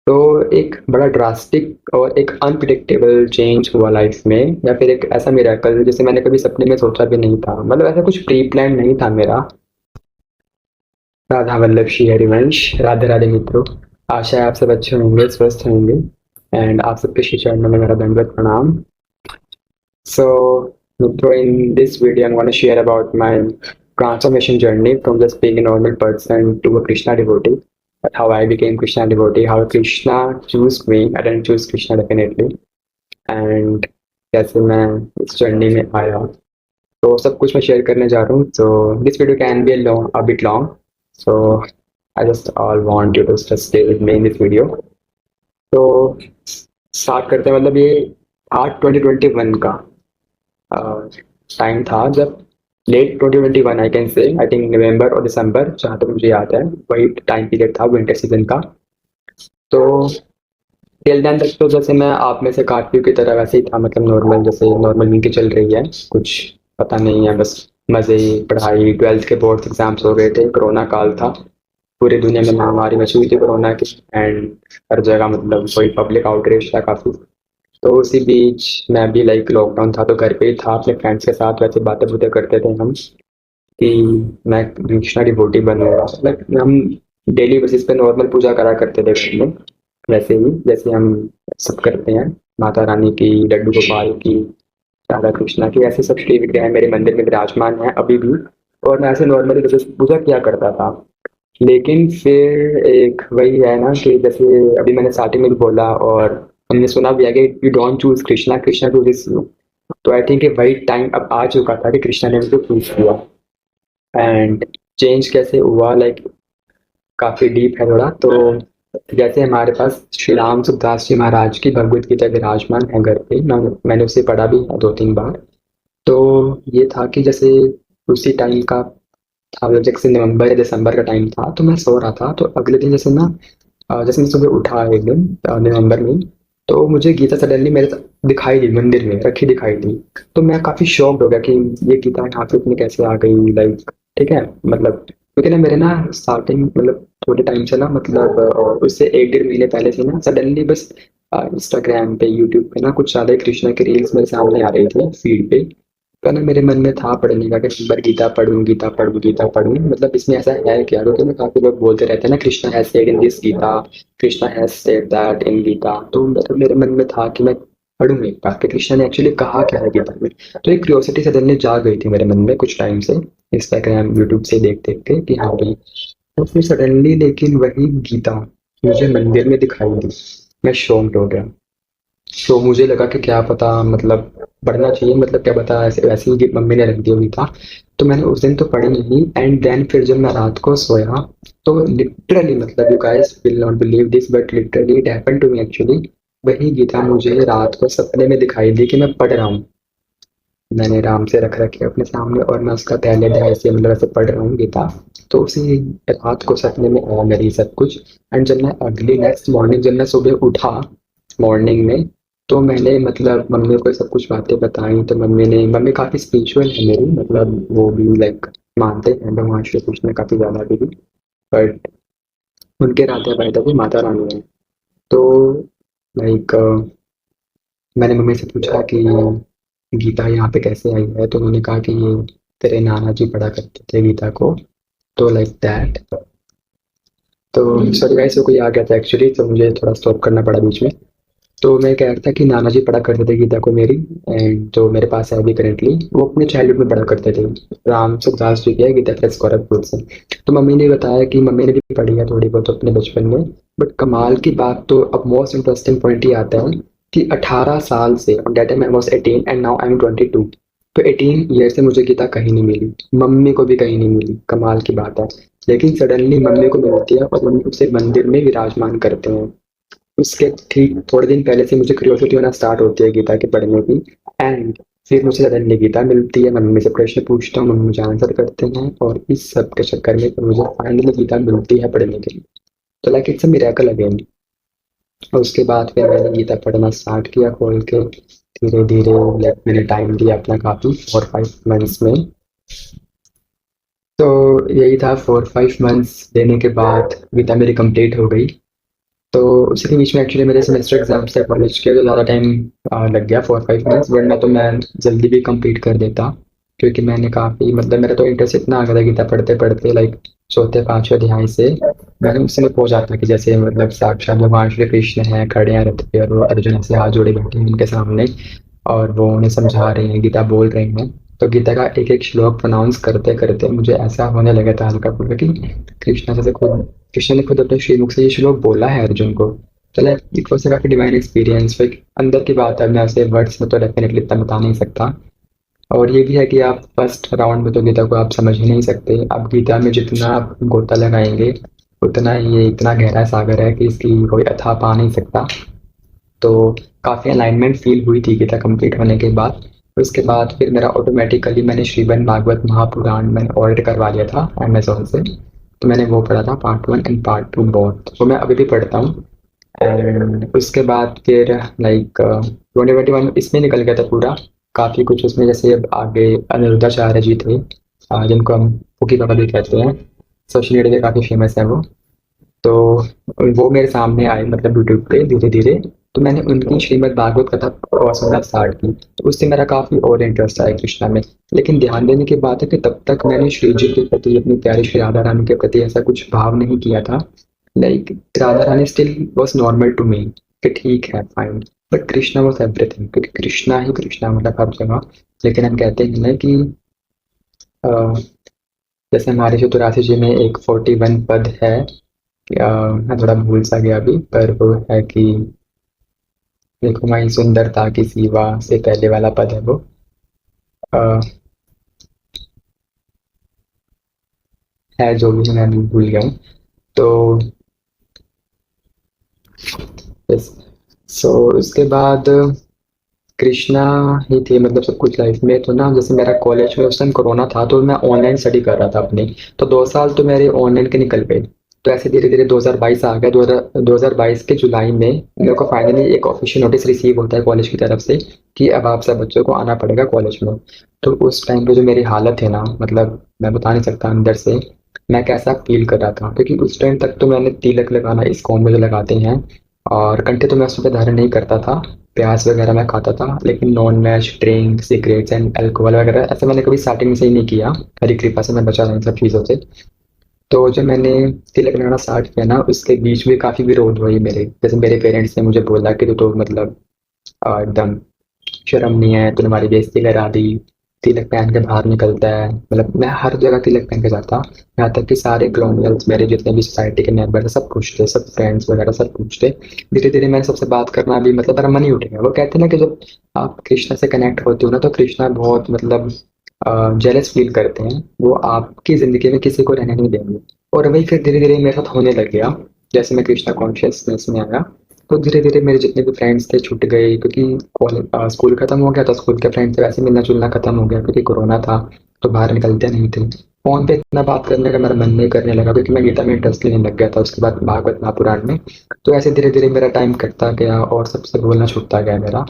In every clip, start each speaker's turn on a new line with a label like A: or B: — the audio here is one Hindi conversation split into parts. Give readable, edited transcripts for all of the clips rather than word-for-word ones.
A: तो एक बड़ा ड्रास्टिक और एक अनप्रिडिक्टेबल चेंज हुआ लाइफ में, या फिर एक ऐसा मिरेकल जिसे मैंने कभी सपने में सोचा भी नहीं था। मतलब ऐसा कुछ प्री प्लान नहीं था मेरा। राधा वल्लभ श्री हरिवंश। राधे राधे मित्रों। आशा है आप सब अच्छे होंगे, स्वस्थ होंगे। एंड आप सबके श्री चरणों में मेरा दंडवत प्रणाम। सो मित्रों, in this video I want to share about my transformation journey from just being a normal person to a Krishna devotee. How I became Krishna devotee, how Krishna chose me. I didn't choose Krishna definitely. And कैसे मैं इस जर्नी में आया, तो सब कुछ मैं शेयर करने जा रहा हूँ। So this video can be a bit long, so I just all want you to just stay with me in this video. तो स्टार्ट करते हैं। मतलब ये आठ 2021 का टाइम था, जब late 2021 I can say, I think November और दिसंबर, जहाँ तक मुझे याद है वही टाइम पीरियड था विंटर सीजन का। तो टिल देन तक तो जैसे मैं आप में से काफियों की तरह वैसे ही था, मतलब नॉर्मल, जैसे नॉर्मल वीक चल रही है, कुछ पता नहीं है, बस मजे ही। पढ़ाई, ट्वेल्थ के बोर्ड एग्जाम्स हो गए थे, कोरोना काल था, पूरी दुनिया में महामारी मची हुई थी कोरोना की। एंड हर जगह मतलब कोई पब्लिक आउटरीच था काफी। तो उसी बीच मैं भी लाइक लॉकडाउन था तो घर पे ही था अपने फ्रेंड्स के साथ, वैसे बातें बुतें करते थे हम कि मैं कृष्णा डिवोटी बनूंगा। लाइक हम डेली बेसिस पे नॉर्मल पूजा करा करते थे घर में, वैसे ही जैसे हम सब करते हैं। माता रानी की, लड्डू गोपाल की, राधा कृष्णा की, ऐसे सब की विग्रह मेरे मंदिर में विराजमान है अभी भी। और मैं ऐसे नॉर्मली पूजा किया करता था। लेकिन फिर एक वही है ना कि जैसे अभी मैंने स्टार्टिंग में भी बोला, और हमने सुना भी है कि you don't choose Krishna, Krishna chooses you. तो आई थिंक वही टाइम अब आ चुका था कि कृष्णा ने मुझे चूज किया। एंड चेंज कैसे हुआ, लाइक काफी डीप है थोड़ा। तो जैसे हमारे पास श्री राम सुखदास जी महाराज की भगवत गीता विराजमान है घर पे, मैंने उसे पढ़ा भी है 2-3 बार। तो ये था कि जैसे उसी टाइम का था, मतलब जैसे नवंबर या दिसंबर का टाइम था, तो मैं सो रहा था। तो अगले दिन जैसे ना जैसे मैं सुबह उठा एक दिन नवंबर में, तो मुझे गीता सडनली मेरे दिखाई दी, मंदिर में रखी दिखाई दी। तो मैं काफी शॉक्ड हो गया कि ये गीता यहाँ पे इतनी कैसे आ गई, लाइक ठीक है। मतलब क्योंकि ना मेरे ना स्टार्टिंग, मतलब थोड़े टाइम से ना, मतलब उससे 1-1.5 महीने पहले से ना सडनली बस इंस्टाग्राम पे, यूट्यूब पे ना कुछ ज्यादा ही कृष्णा की रील्स मेरे सामने आ रही थी फीड पे। तो ना मेरे मन में था पढ़ने का कि एक बार गीता पढ़ूं, गीता पढ़ूं, गीता पढ़ूं। मतलब इसमें ऐसा है क्या? क्योंकि ना काफी लोग बोलते रहते हैं ना, Krishna has said in this Gita, Krishna has said that in Gita. तो मेरे मन में था कि मैं पढ़ूं एक बार कि कृष्णा ने एक्चुअली कहा क्या है गीता में। तो एक क्यूरियोसिटी सडनली जाग गई थी मेरे मन में कुछ टाइम से, इंस्टाग्राम यूट्यूब से देख देख के कि हाँ भाई। तो फिर सडनली लेकिन वही गीता मुझे मंदिर में दिखाई दी। मैं शॉक्ड हो गया। तो मुझे लगा कि क्या पता, मतलब पढ़ना चाहिए, मतलब क्या पता ऐसे वैसे ही कि मम्मी ने रख दी होगी था। तो मैंने उस दिन तो पढ़ी नहीं। एंड देन फिर जब मैं रात को सोया, तो लिटरली, मतलब you guys will not believe this but literally it happened to me actually. वही गीता मुझे रात को सपने में दिखाई दी कि मैं पढ़ रहा हूँ। मैंने आराम से रख रखी है अपने सामने, और मैं उसका पहले अध्याय से मतलब ऐसे पढ़ रहा हूँ गीता। तो उसी रात को सपने में आया मेरी सब कुछ। एंड जब मैं अगली नेक्स्ट मॉर्निंग, जब मैं सुबह उठा मॉर्निंग में, तो मैंने मतलब मम्मी को सब कुछ बातें बताई। तो मम्मी काफ़ी स्पिरिचुअल है मेरी, मतलब वो भी लाइक मानते हैं भगवान श्री कृष्ण काफ़ी ज़्यादा भी। बट उनके राधा बाधा भी माता रानी है। तो लाइक मैंने मम्मी से पूछा कि गीता यहाँ पे कैसे आई है। तो उन्होंने कहा कि ये तेरे नाना जी पढ़ा करते थे गीता को। तो लाइक दैट। तो सॉरी गाइस, कोई आ गया था एक्चुअली, तो मुझे थोड़ा स्टॉप करना पड़ा बीच में। तो मैं कह रहा था कि नाना जी पढ़ा करते थे गीता को मेरी। एंड जो मेरे पास है अभी करेंटली, वो अपने चाइल्डहुड में पढ़ा करते थे। राम सुखदास जी की है गीता प्रेस गोरखपुर से। तो मम्मी ने बताया कि मम्मी ने भी पढ़ी है थोड़ी बहुत अपने बचपन में। बट कमाल की बात तो अब मोस्ट इंटरेस्टिंग पॉइंट ही आता है कि 18 साल से, that time I was 18 and now I am 22। तो 18 ईयर से मुझे गीता कहीं नहीं मिली, मम्मी को भी कहीं नहीं मिली। कमाल की बात है। लेकिन सडनली मम्मी को मिलती है, और मम्मी उसे मंदिर में विराजमान करते हैं। उसके ठीक थोड़े दिन पहले से मुझे क्यूरियोसिटी होना स्टार्ट होती है गीता के पढ़ने की। एंड फिर मुझे सडनली गीता मिलती है, मम्मी से प्रश्न पूछता हूँ, मम्मी मुझे आंसर करते हैं, और इस सब के चक्कर में फिर मुझे फाइनली गीता मिलती है पढ़ने के लिए। तो like it's a miracle again. और उसके बाद फिर मैंने गीता पढ़ना स्टार्ट किया खोल के, धीरे धीरे। लाइक मैंने टाइम दिया अपना काफी 4-5 मंथ्स में। तो यही था, 4-5 मंथ्स देने के बाद गीता मेरी कंप्लीट हो गई। तो उसी के बीच में एक्चुअली मेरे सेमेस्टर एग्जाम्स थे कॉलेज के, तो ज़्यादा टाइम लग गया 4-5 मंथ्स, वरना तो मैं जल्दी भी कंप्लीट कर देता, क्योंकि मैंने काफ़ी मतलब मेरा तो इंटरेस्ट इतना आ गया था गीता पढ़ते पढ़ते, लाइक चौथे पांचवें अध्याय से मैंने उसमें खो जाता कि जैसे मतलब साक्षात भगवान श्री कृष्ण हैं, खड़े हैं रथ पे और वो अर्जुन से हाथ जोड़े बैठे हैं उनके सामने, और वो उन्हें समझा रहे हैं, गीता बोल रहे हैं। तो गीता का एक एक श्लोक प्रोनाउंस करते करते मुझे ऐसा होने लगा था हल्का फुल्का कि कृष्णा जैसे खुद कृष्ण ने खुद अपने श्रीमुख से ये श्लोक बोला है अर्जुन को। चले इट वॉज काफी डिवाइन एक्सपीरियंस, लाइक अंदर की बात है, मैं उसे वर्ड्स में तो डेफिनेटली इतना बता नहीं सकता। और ये भी है कि आप फर्स्ट राउंड में तो गीता को आप समझ ही नहीं सकते, आप गीता में जितना आप गोता लगाएंगे उतना ये इतना गहरा सागर है कि इसकी कोई अथाह पा नहीं सकता। तो काफ़ी अलाइनमेंट फील हुई थी गीता कंप्लीट होने के बाद। उसके बाद फिर मेरा ऑटोमेटिकली मैंने श्रीमद् भागवत महापुराण मैंने ऑर्डर करवा लिया था अमेजोन से, तो मैंने वो पढ़ा था पार्ट 1 एंड पार्ट 2 बोथ, वो मैं अभी भी पढ़ता हूँ। एंड उसके बाद फिर लाइक 2021 में इसमें निकल गया था पूरा, काफ़ी कुछ उसमें, जैसे अब आगे अनिरुद्धाचार्य जी थे, जिनको हम फूकी बाबा भी कहते हैं, सोशल मीडिया पे काफ़ी फेमस है वो। तो वो मेरे सामने आए मतलब यूट्यूब पे धीरे धीरे, तो मैंने उनकी श्रीमद् भागवत कथा सुनना स्टार्ट की, तो उससे मेरा काफ़ी और इंटरेस्ट आया कृष्णा में। लेकिन ध्यान देने की बात है कि तब तक मैंने श्री जी के प्रति, अपनी प्यारी श्री राधा रानी के प्रति ऐसा कुछ भाव नहीं किया था। Like Radha Rani still was normal to me, कि ठीक है fine, but Krishna was everything, क्योंकि कृष्णा ही कृष्णा मतलब हर जगह। लेकिन हम कहते हैं ना कि अ, जैसे हमारे चतुराशी जी में एक 41 पद है, मैं थोड़ा भूल सा गया अभी, पर वो है कि देखो माई सुंदरता की सीवा से पहले वाला पद है वो, अ, है जो भी, मैं अभी भूल गया हूँ। तो बस, सो उसके बाद कृष्णा ही थे मतलब सब कुछ लाइफ में। तो ना जैसे मेरा कॉलेज में उस टाइम कोरोना था, तो मैं ऑनलाइन स्टडी कर रहा था अपनी, तो 2 साल तो मेरे ऑनलाइन के निकल गए। तो ऐसे धीरे धीरे 2022 आ गया, 2022 के जुलाई में मेरे को फाइनली एक ऑफिशियल नोटिस रिसीव होता है कॉलेज की तरफ से कि अब आप सब बच्चों को आना पड़ेगा कॉलेज में। तो उस टाइम पे जो मेरी हालत है ना, मतलब मैं बता नहीं सकता अंदर से मैं कैसा फील कर रहा था, क्योंकि उस टाइम तक तो मैंने तिलक लगाना इस कौम में जो लगाते हैं, और कंठे तो मैं उस पर धारण नहीं करता था, प्याज वगैरह मैं खाता था, लेकिन non veg drink cigarettes and alcohol वगैरह ऐसा मैंने कभी स्टार्टिंग से ही नहीं किया। हरी कृपा से मैं बचा रहा इन सब चीज़ों से। तो जब मैंने तिलक लगाना स्टार्ट किया ना, उसके बीच में काफ़ी विरोध हुई मेरे, जैसे मेरे पेरेंट्स ने मुझे बोला कि तू तो मतलब एकदम शर्म नहीं है, तूने हमारी बेइज्जती करा दी, तिलक पहन के बाहर निकलता है, मतलब मैं हर जगह तिलक पहन के जाता। यहाँ तक कि सारे कॉलोनियल्स मेरे जितने भी सोसाइटी के मेंबर थे सब खुश थे, सब फ्रेंड्स वगैरह सब खुश थे। धीरे धीरे मैंने सबसे बात करना भी मतलब मेरा मन ही उठ गया। वो कहते हैं ना कि जब आप कृष्णा से कनेक्ट होते हो ना, तो कृष्णा बहुत मतलब जेलस फील करते हैं, वो आपकी जिंदगी में किसी को रहने नहीं देंगे। और वही फिर धीरे धीरे मेरे साथ होने लग गया, जैसे मैं कृष्णा कॉन्शियसनेस में आया। तो धीरे धीरे मेरे जितने भी फ्रेंड्स थे छूट गए, क्योंकि कॉलेज स्कूल खत्म हो गया था, स्कूल के फ्रेंड्स से वैसे मिलना जुलना खत्म हो गया, क्योंकि कोरोना था तो बाहर निकलते नहीं थे। फोन पे इतना बात करने का मेरा मन नहीं करने लगा, क्योंकि मैं गीता में इंटरेस्ट लेने लग गया था उसके बाद भागवत महापुराण में। तो ऐसे धीरे धीरे मेरा टाइम कटता गया और सबसे बोलना छूटता गया मेरा।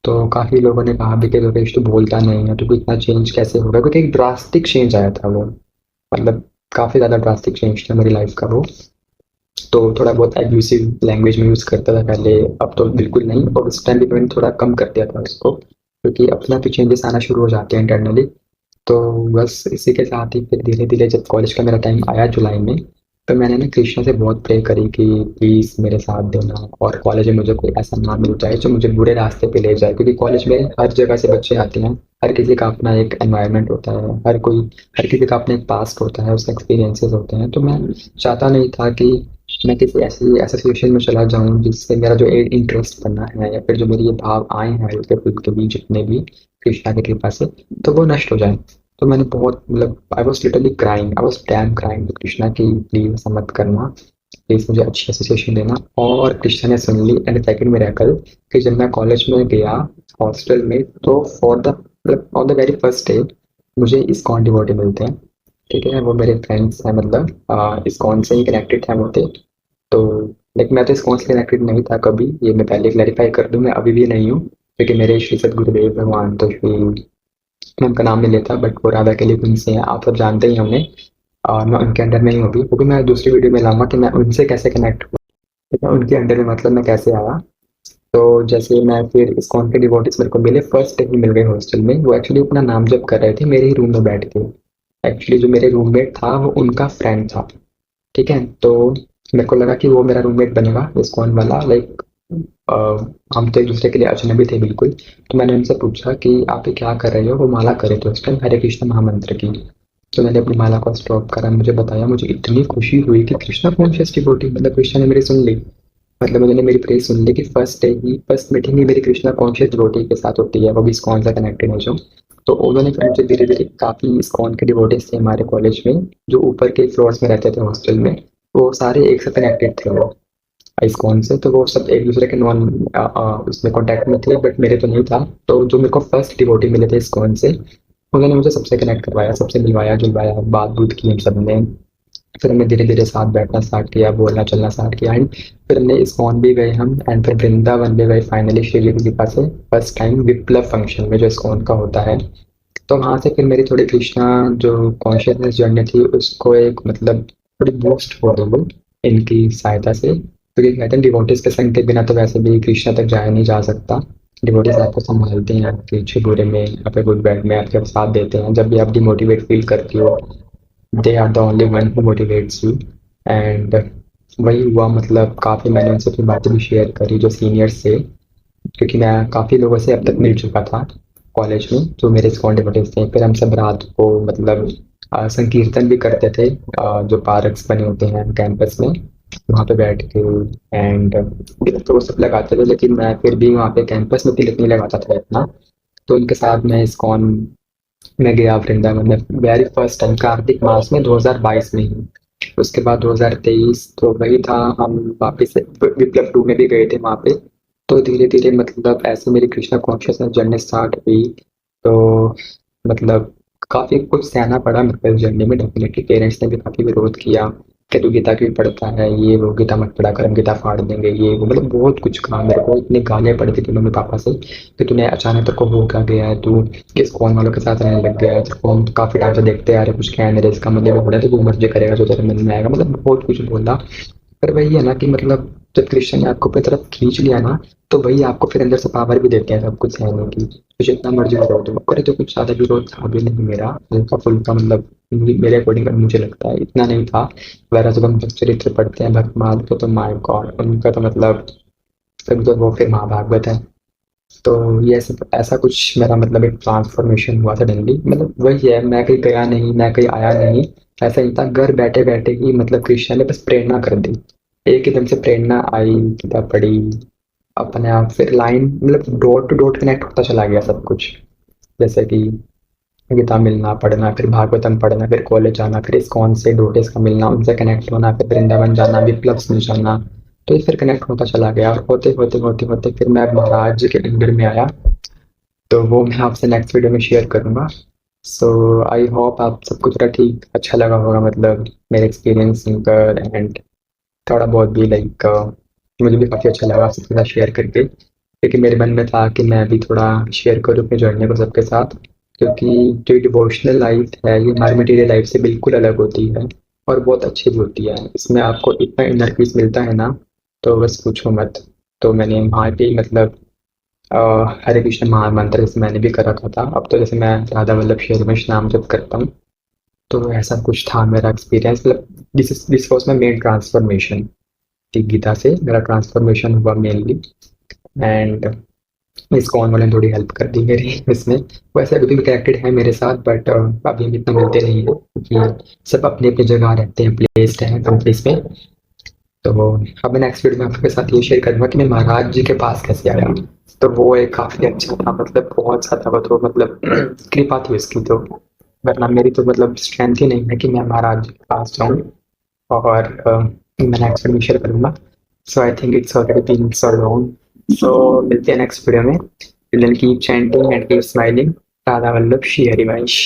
A: तो काफ़ी लोगों ने कहा भी कि लोकेश तो बोलता नहीं है, तो कोई इतना चेंज कैसे होगा, क्योंकि एक ड्रास्टिक चेंज आया था वो, मतलब काफ़ी ज़्यादा ड्रास्टिक चेंज था मेरी लाइफ का वो। तो थोड़ा बहुत एब्यूसिव लैंग्वेज में यूज़ करता था पहले, अब तो बिल्कुल नहीं, और उस टाइम भी मैंने थोड़ा कम कर दिया था उसको, क्योंकि अपना तो चेंजेस आना शुरू हो जाते हैं इंटरनली। तो बस इसी के साथ ही फिर धीरे धीरे जब कॉलेज का मेरा टाइम आया जुलाई में, तो मैंने ना कृष्णा से बहुत प्रे करी कि प्लीज़ मेरे साथ देना, और कॉलेज में मुझे कोई ऐसा नाम मिल जाए जो मुझे बुरे रास्ते पे ले जाए, क्योंकि कॉलेज में हर जगह से बच्चे आते हैं, हर किसी का अपना एक एनवायरनमेंट होता है, हर किसी का अपना एक पास्ट होता है, उसके एक्सपीरियंसेस होते हैं। तो मैं चाहता नहीं था कि मैं किसी ऐसी एसोसिएशन में चला जाऊं जिससे मेरा जो इंटरेस्ट बनना है, या फिर जो मेरे ये भाव आए हैं हल्के फुल्के भी जितने भी कृष्णा की कृपा से, तो वो नष्ट हो जाए। तो मैंने बहुत मतलब I was literally crying, I was damn crying Krishna की, प्लीज ऐसा मत करना, प्लीज मुझे अच्छी एसोसिएशन देना। और कृष्णा ने सुन ली। एंड सेकंड मेरेकल कि जब मैं कॉलेज में गया हॉस्टल में, तो फॉर द मतलब on the very first day मुझे इस्कॉन डिवोटी मिलते हैं। ठीक है, वो मेरे फ्रेंड्स हैं, मतलब इस्कॉन से ही कनेक्टेड हैं वो थे। तो लेकिन मैं तो इस्कॉन से कनेक्टेड नहीं था कभी, ये मैं पहले क्लैरिफाई कर दूं, मैं अभी भी नहीं हूँ, क्योंकि मेरे श्री सदगुरुदेव भगवान तो श्री, मैं उनका नाम नहीं लेता, बट वो राधा के लिए उनसे हैं, आप सब जानते ही होंगे। मैं उनके अंडर में ही हूँ अभी, वो भी मैं दूसरी वीडियो में लाऊंगा कि मैं उनसे कैसे कनेक्ट हुआ। ठीक है, उनके अंडर में मतलब मैं कैसे आया। तो जैसे मैं फिर इस्कॉन के डिवोटीज मेरे को मिले, फर्स्ट डे ही मिल गए हॉस्टल में। वो एक्चुअली अपना नाम जप कर रहे थे मेरे ही रूम में बैठ के। एक्चुअली जो मेरे रूममेट था वो उनका फ्रेंड था। ठीक है, तो मेरे को लगा कि वो मेरा रूममेट बनेगा इस्कॉन वाला, लाइक हम तो एक दूसरे के लिए अजनबी थे बिल्कुल। तो मैंने उनसे पूछा कि आप ये क्या कर रहे हो, वो माला करे थे उस टाइम हरे कृष्ण महामंत्र की। तो मैंने अपनी माला को स्टॉप करा, मुझे बताया, मुझे इतनी खुशी हुई कि कृष्णा कॉन्शियस डिवोटी, मतलब कृष्णा ने मेरी सुन ली। मतलब उन्होंने मेरी प्रेज सुन ली कि फर्स्ट डे ही फर्स्ट मीटिंग ही मेरी कृष्णा कॉन्शियस डिवोटी के साथ होती है, वो भी इस्कॉन से कनेक्टेड है जो। तो उन्होंने फिर मुझे धीरे धीरे, काफ़ी इस्कॉन के डिवोटीज थे हमारे कॉलेज में जो ऊपर के फ्लोर्स में रहते थे हॉस्टल में, वो सारे एक साथ कनेक्टेड थे वो इस्कॉन से। तो वो सब एक दूसरे के नॉन उसमें कॉन्टैक्ट में थे, बट मेरे तो नहीं था। तो जो मेरे को फर्स्ट डिवोटी मिले थे इस्कॉन से, उन्होंने मुझे सबसे कनेक्ट करवाया, सबसे मिलवाया जुलवाया, बात बूत की हम सब ने। फिर हमने धीरे धीरे साथ बैठना स्टार्ट किया, बोलना चलना स्टार्ट किया, एंड फिर हमने इस्कॉन भी गए हम, एंड फिर वृंदावन भी गए फाइनली श्री जी की कृपा से, फर्स्ट टाइम विप्लव फंक्शन में जो इस्कॉन का होता है। तो वहाँ से फिर मेरी थोड़ी कृष्णा जो कॉन्शियसनेस जर्नी थी उसको एक मतलब थोड़ी बूस्ट हो गई वो इनकी सहायता से। क्योंकि कहते हैं डिवोटीज के संग के बिना तो वैसे भी कृष्णा तक जाया नहीं जा सकता। डिवोटीज आपको संभालते हैं, आपके अच्छे बुरे में, आपके गुड बैड में आपके साथ देते हैं। जब भी आप डिमोटिवेट फील करती हो, they are the only one who motivates you. And वही हुआ, मतलब काफ़ी मैंने उनसे अपनी बातें भी शेयर करी जो सीनियर्स थे, क्योंकि मैं काफ़ी लोगों से अब तक मिल चुका था कॉलेज में जो मेरे स्पॉन्टेनियस थे। फिर हम सब रात को मतलब संकीर्तन भी करते थे, जो पार्क्स बने होते हैं कैंपस में, वहाँ पे बैठ के। एंड तिलक तो वो सब लगाते थे, लेकिन मैं फिर भी वहाँ पे कैंपस में तिलक नहीं लगाता था इतना। तो उनके साथ मैं इस्कॉन में गया वृंदावन में वेरी फर्स्ट टाइम कार्तिक मास में 2022 में ही। उसके बाद 2023 तो वही था, हम वापस से विप्लव 2 में भी गए थे वहाँ पे। तो धीरे धीरे मतलब ऐसे मेरी कृष्णा कॉन्शियसनेस जर्नी स्टार्ट हुई। तो मतलब काफ़ी कुछ सहना पड़ा मेरे को इस जर्नी में, डेफिनेटली पेरेंट्स ने भी काफ़ी विरोध किया कि तू गीता क्यों पढ़ता है, ये वो गीता मत पढ़ा कर, हम गीता फाड़ देंगे, ये वो, मतलब बहुत कुछ कहा मेरे को। इतनी गालियाँ पड़ती थी मम्मी पापा से कि तूने अचानक तेरे को हो क्या गया है, तू किस कौन वालों के साथ रहने लग गया है, तेरे को हम काफ़ी टाइम से देखते आ रहे हैं, कुछ कह नहीं रहे, इसका मतलब हो रहा है तो वो मर्जी करेगा जो तेरे मन में आएगा, मतलब बहुत कुछ बोला। पर वही है ना कि मतलब जब कृष्ण ने आपको अपनी तरफ खींच लिया ना, तो वही आपको फिर अंदर से पावर भी देते हैं सब कुछ सहने की। तो जितना मर्जी विरोध हो करे, तो कुछ ज़्यादा विरोध था भी नहीं मेरा, हल्का फुल्का, मतलब मेरे अकॉर्डिंग मुझे लगता है इतना नहीं था। वैसे जब हम भक्त चरित्र पढ़ते हैं भक्तमाल को, तो माय गॉड उनका तो मतलब सब, तो वो फिर महाभागवत है। तो ये सब ऐसा कुछ मेरा मतलब एक ट्रांसफॉर्मेशन हुआ सडनली, मतलब वही है, मैं कहीं गया नहीं, मैं कहीं आया नहीं, ऐसा नहीं था, घर बैठे बैठे ही मतलब कृष्ण ने बस प्रेरणा कर दी। एक एकदम से प्रेरणा आई, किताब पढ़ी, अपने आप फिर लाइन मतलब डॉट टू डॉट कनेक्ट होता चला गया सब कुछ। जैसे कि गीता मिलना पढ़ना, फिर भागवतम पढ़ना, फिर कॉलेज जाना, फिर इस्कॉन से डोटेस का मिलना, उनसे कनेक्ट होना, फिर वृंदावन जाना, विप्लव में जाना। तो ये फिर कनेक्ट होता चला गया, और होते होते होते होते फिर मैं महाराज जी के अंदर में आया। तो वो मैं आपसे नेक्स्ट वीडियो में शेयर करूंगा। सो आई होप आप सबको थोड़ा ठीक अच्छा लगा होगा, मतलब मेरे एक्सपीरियंस सुनकर, एंड थोड़ा बहुत भी लाइक मुझे भी काफ़ी अच्छा लगा सबके साथ शेयर करके, क्योंकि मेरे मन में था कि मैं भी थोड़ा शेयर करूँ अपनी जर्नी को सबके साथ। क्योंकि जो डिवोशनल लाइफ है ये हमारी मटेरियल लाइफ से बिल्कुल अलग होती है, और बहुत अच्छी भी होती है। इसमें आपको इतना इनर पीस मिलता है ना, तो बस पूछो मत। तो मैंने वहाँ पे ही मतलब अ, हरे कृष्ण महामंत्र जैसे मैंने भी कर रखा था। अब तो जैसे मैं राधा वल्लभ शेरवंश नाम जप करता हूँ। तो ऐसा कुछ था मेरा एक्सपीरियंस, मतलब this was my main transformation. Gita से मेरा ट्रांसफॉर्मेशन हुआ मेनली। एंड इस्कॉन वाले ने थोड़ी हेल्प कर दी मेरी इसमें। वैसे अभी भी कनेक्टेड है मेरे साथ, बट अभी हम इतना मिलते नहीं है, क्योंकि सब अपनी अपनी जगह रहते हैं, प्लेस्ड हैं कंट्रीज में। तो अब मैं नेक्स्ट वीडियो में आपके साथ ये शेयर करूंगा कि मैं महाराज जी के पास कैसे आया। तो वो एक काफ़ी अच्छा था, मतलब बहुत ज़्यादा वो तो मतलब कृपा थी उसकी तो, वरना मेरी तो मतलब स्ट्रेंथ ही नहीं है कि मैं महाराज जी के पास जाऊँ। और मैं नेक्स्ट वीडियो में शेयर करूंगा। So I think it's already been so long. So मिलते हैं नेक्स्ट वीडियो में। Till then keep chanting and keep smiling. Radha Vallabh Shri Harivansh.